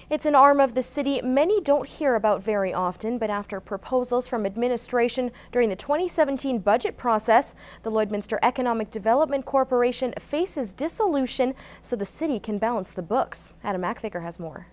It's an arm of the city many don't hear about very often, but after proposals from administration during the 2017 budget process, the Lloydminster Economic Development Corporation faces dissolution so the city can balance the books. Adam McVicker has more.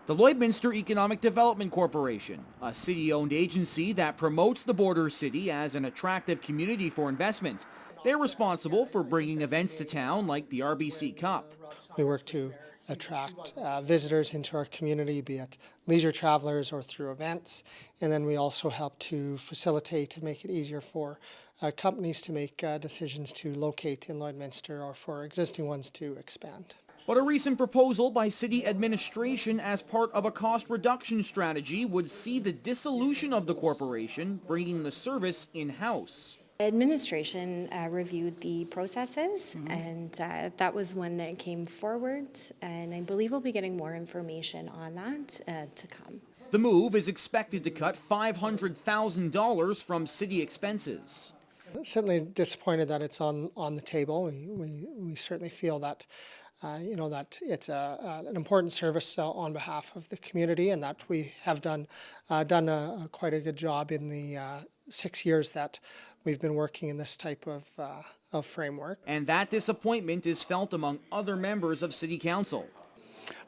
The Lloydminster Economic Development Corporation, a city-owned agency that promotes the border city as an attractive community for investment. They're responsible for bringing events to town like the RBC Cup. We work to attract visitors into our community, be it leisure travelers or through events, and then we also help to facilitate and make it easier for companies to make decisions to locate in Lloydminster or for existing ones to expand. But a recent proposal by city administration as part of a cost reduction strategy would see the dissolution of the corporation, bringing the service in-house. Administration reviewed the processes, and that was one that came forward, and I believe we'll be getting more information on that to come. The move is expected to cut $500,000 from city expenses. Certainly disappointed that it's on the table. We certainly feel that that it's an important service on behalf of the community, and that we have done quite a good job in the 6 years that we've been working in this type of framework. And that disappointment is felt among other members of City Council.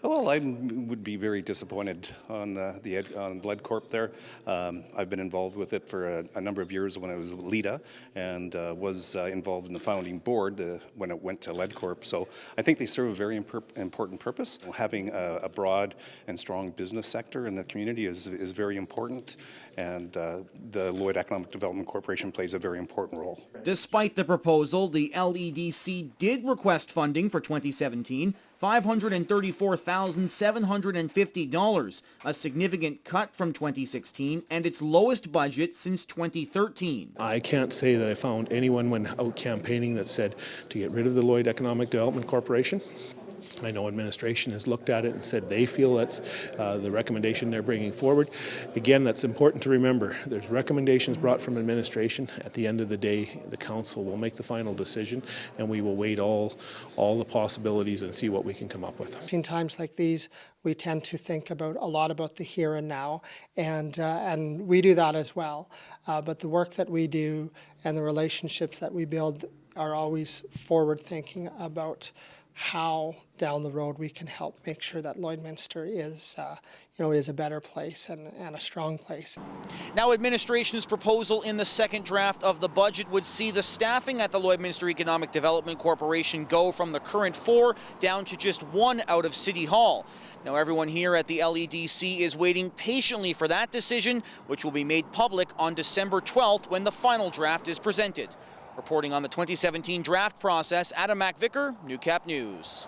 Well, I would be very disappointed on Lead Corp there. I've been involved with it for a number of years when I was LEDA, and was involved in the founding board when it went to Lead Corp. So I think they serve a very important purpose. Having a broad and strong business sector in the community is very important, and the Lloyd Economic Development Corporation plays a very important role. Despite the proposal, the LEDC did request funding for 2017. $534,750, a significant cut from 2016 and its lowest budget since 2013. I can't say that I found anyone when out campaigning that said to get rid of the Lloyd Economic Development Corporation. I know administration has looked at it and said they feel that's the recommendation they're bringing forward. Again, that's important to remember. There's recommendations brought from administration. At the end of the day, the council will make the final decision, and we will weigh all the possibilities and see what we can come up with. In times like these, we tend to think a lot about the here and now, and we do that as well. But the work that we do and the relationships that we build are always forward-thinking about how down the road we can help make sure that Lloydminster is a better place and a strong place. Now, administration's proposal in the second draft of the budget would see the staffing at the Lloydminster Economic Development Corporation go from the current 4 down to just 1 out of City Hall. Now, everyone here at the LEDC is waiting patiently for that decision, which will be made public on December 12th when the final draft is presented. Reporting on the 2017 draft process, Adam McVicker, Newcap News.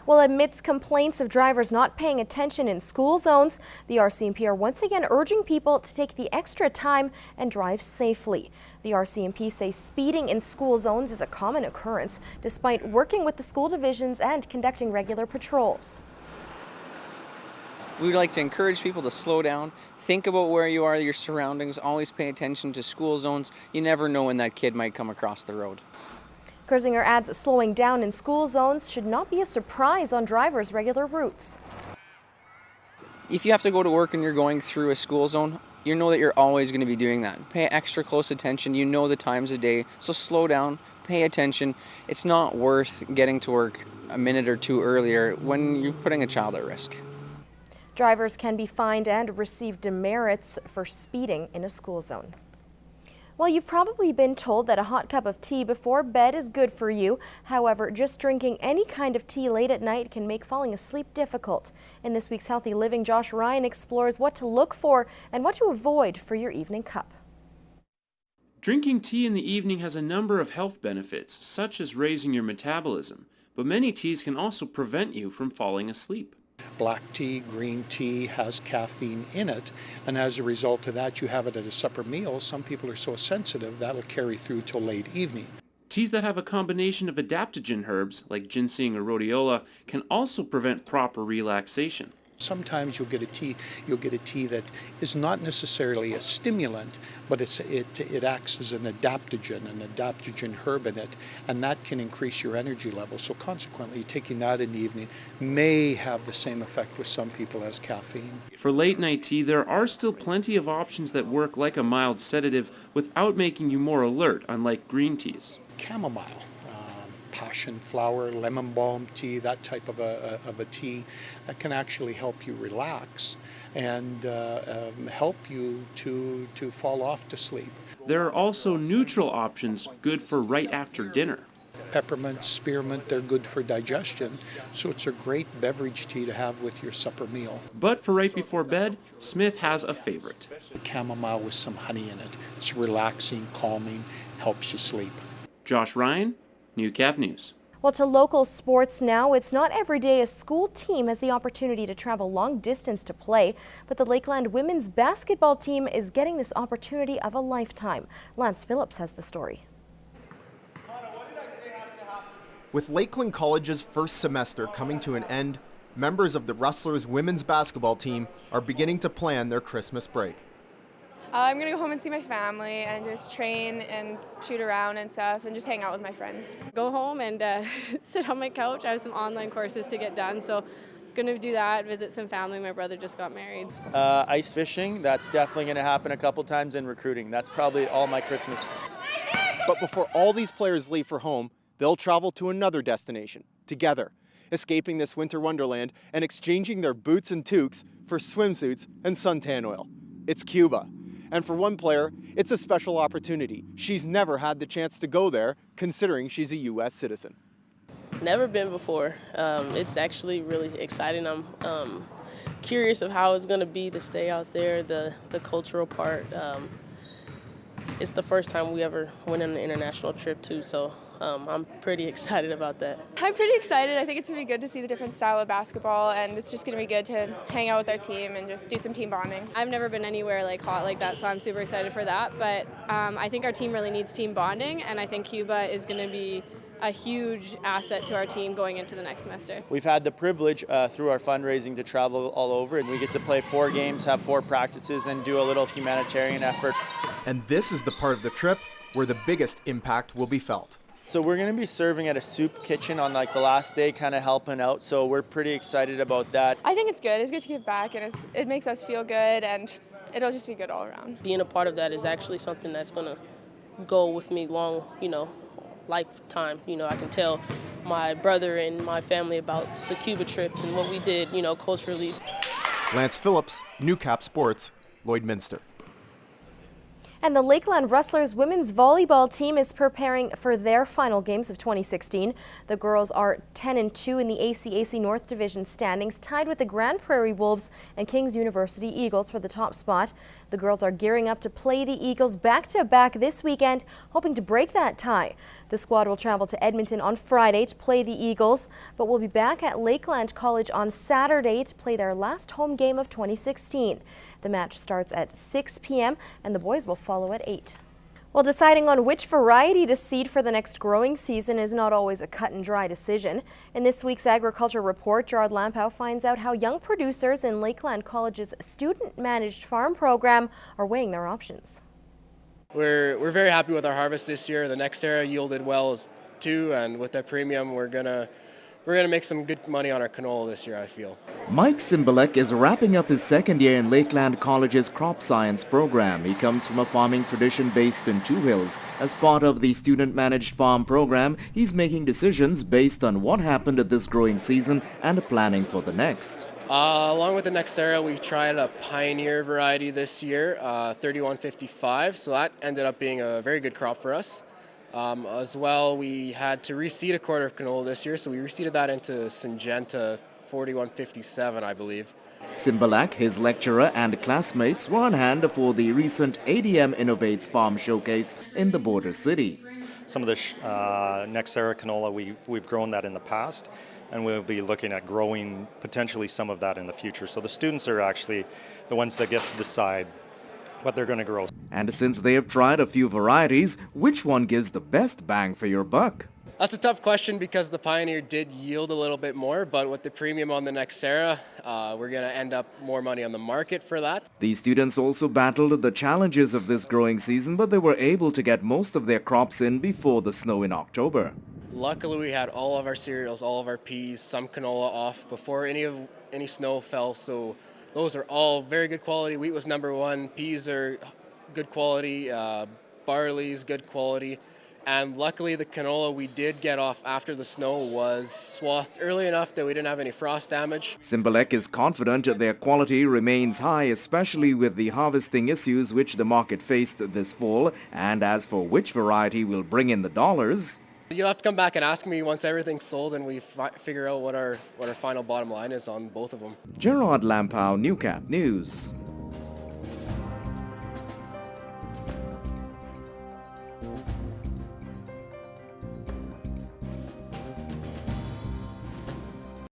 Well, amidst complaints of drivers not paying attention in school zones, the RCMP are once again urging people to take the extra time and drive safely. The RCMP says speeding in school zones is a common occurrence, despite working with the school divisions and conducting regular patrols. We would like to encourage people to slow down, think about where you are, your surroundings, always pay attention to school zones. You never know when that kid might come across the road. Kersinger adds slowing down in school zones should not be a surprise on drivers' regular routes. If you have to go to work and you're going through a school zone, you know that you're always going to be doing that. Pay extra close attention. You know the times of day, so slow down, pay attention. It's not worth getting to work a minute or two earlier when you're putting a child at risk. Drivers can be fined and receive demerits for speeding in a school zone. Well, you've probably been told that a hot cup of tea before bed is good for you. However, just drinking any kind of tea late at night can make falling asleep difficult. In this week's Healthy Living, Josh Ryan explores what to look for and what to avoid for your evening cup. Drinking tea in the evening has a number of health benefits, such as raising your metabolism, but many teas can also prevent you from falling asleep. Black tea, green tea has caffeine in it, and as a result of that, you have it at a supper meal. Some people are so sensitive that'll carry through till late evening. Teas that have a combination of adaptogen herbs, like ginseng or rhodiola, can also prevent proper relaxation. Sometimes you'll get a tea that is not necessarily a stimulant, but it acts as an adaptogen herb in it, and that can increase your energy level. So consequently, taking that in the evening may have the same effect with some people as caffeine. For late night tea, there are still plenty of options that work like a mild sedative without making you more alert, unlike green teas. Chamomile, passion flower, lemon balm tea, that type of a tea that can actually help you relax and help you to fall off to sleep. There are also neutral options good for right after dinner. Peppermint, spearmint, they're good for digestion, so it's a great beverage tea to have with your supper meal. But for right before bed, Smith has a favorite. Chamomile with some honey in it. It's relaxing, calming, helps you sleep. Josh Ryan, Newcap News. Well, to local sports now, it's not every day a school team has the opportunity to travel long distance to play, but the Lakeland women's basketball team is getting this opportunity of a lifetime. Lance Phillips has the story. With Lakeland College's first semester coming to an end, members of the Rustlers women's basketball team are beginning to plan their Christmas break. I'm going to go home and see my family and just train and shoot around and stuff and just hang out with my friends. Go home and sit on my couch. I have some online courses to get done, so going to do that, visit some family. My brother just got married. Ice fishing, that's definitely going to happen a couple times, and recruiting. That's probably all my Christmas. But before all these players leave for home, they'll travel to another destination, together, escaping this winter wonderland and exchanging their boots and toques for swimsuits and suntan oil. It's Cuba. And for one player, it's a special opportunity. She's never had the chance to go there, considering she's a U.S. citizen. Never been before. It's actually really exciting. I'm curious of how it's going to be to stay out there, the cultural part. It's the first time we ever went on an international trip too, so I'm pretty excited about that. I'm pretty excited. I think it's going to be good to see the different style of basketball, and it's just going to be good to hang out with our team and just do some team bonding. I've never been anywhere like hot like that, so I'm super excited for that. But I think our team really needs team bonding, and I think Cuba is going to be a huge asset to our team going into the next semester. We've had the privilege through our fundraising to travel all over, and we get to play 4 games, have 4 practices, and do a little humanitarian effort. And this is the part of the trip where the biggest impact will be felt. So we're going to be serving at a soup kitchen on like the last day, kind of helping out, so we're pretty excited about that. I think it's good. It's good to give back, and it makes us feel good, and it'll just be good all around. Being a part of that is actually something that's going to go with me long, lifetime. I can tell my brother and my family about the Cuba trips and what we did, culturally. Lance Phillips, Newcap Sports, Lloydminster. And the Lakeland Rustlers women's volleyball team is preparing for their final games of 2016. The girls are 10-2 in the ACAC North Division standings, tied with the Grand Prairie Wolves and King's University Eagles for the top spot. The girls are gearing up to play the Eagles back-to-back this weekend, hoping to break that tie. The squad will travel to Edmonton on Friday to play the Eagles, but will be back at Lakeland College on Saturday to play their last home game of 2016. The match starts at 6 p.m. and the boys will follow at 8. Well, deciding on which variety to seed for the next growing season is not always a cut and dry decision. In this week's Agriculture Report, Gerard Lampow finds out how young producers in Lakeland College's student-managed farm program are weighing their options. We're very happy with our harvest this year. The next era yielded well too, and with that premium, we're gonna make some good money on our canola this year, I feel. Mike Cymbalek is wrapping up his second year in Lakeland College's crop science program. He comes from a farming tradition based in Two Hills. As part of the student-managed farm program, he's making decisions based on what happened at this growing season and planning for the next. Along with the next era, we tried a Pioneer variety this year, 3155, so that ended up being a very good crop for us. As well, we had to reseed a quarter of canola this year, so we reseeded that into Syngenta 4157, I believe. Cymbalek, his lecturer and classmates were on hand for the recent ADM Innovates Farm Showcase in the border city. Some of the next era canola, we've grown that in the past, and we'll be looking at growing potentially some of that in the future. So the students are actually the ones that get to decide what they're going to grow. And since they have tried a few varieties, which one gives the best bang for your buck? That's a tough question because the Pioneer did yield a little bit more, but with the premium on the Nexera, we're going to end up more money on the market for that. These students also battled the challenges of this growing season, but they were able to get most of their crops in before the snow in October. Luckily, we had all of our cereals, all of our peas, some canola off before any snow fell, so those are all very good quality. Wheat was number one, peas are good quality, barley's good quality. And luckily, the canola we did get off after the snow was swathed early enough that we didn't have any frost damage. Simbalek is confident their quality remains high, especially with the harvesting issues which the market faced this fall. And as for which variety will bring in the dollars, you'll have to come back and ask me once everything's sold and we figure out what our final bottom line is on both of them. Gerard Lampow, Newcap News.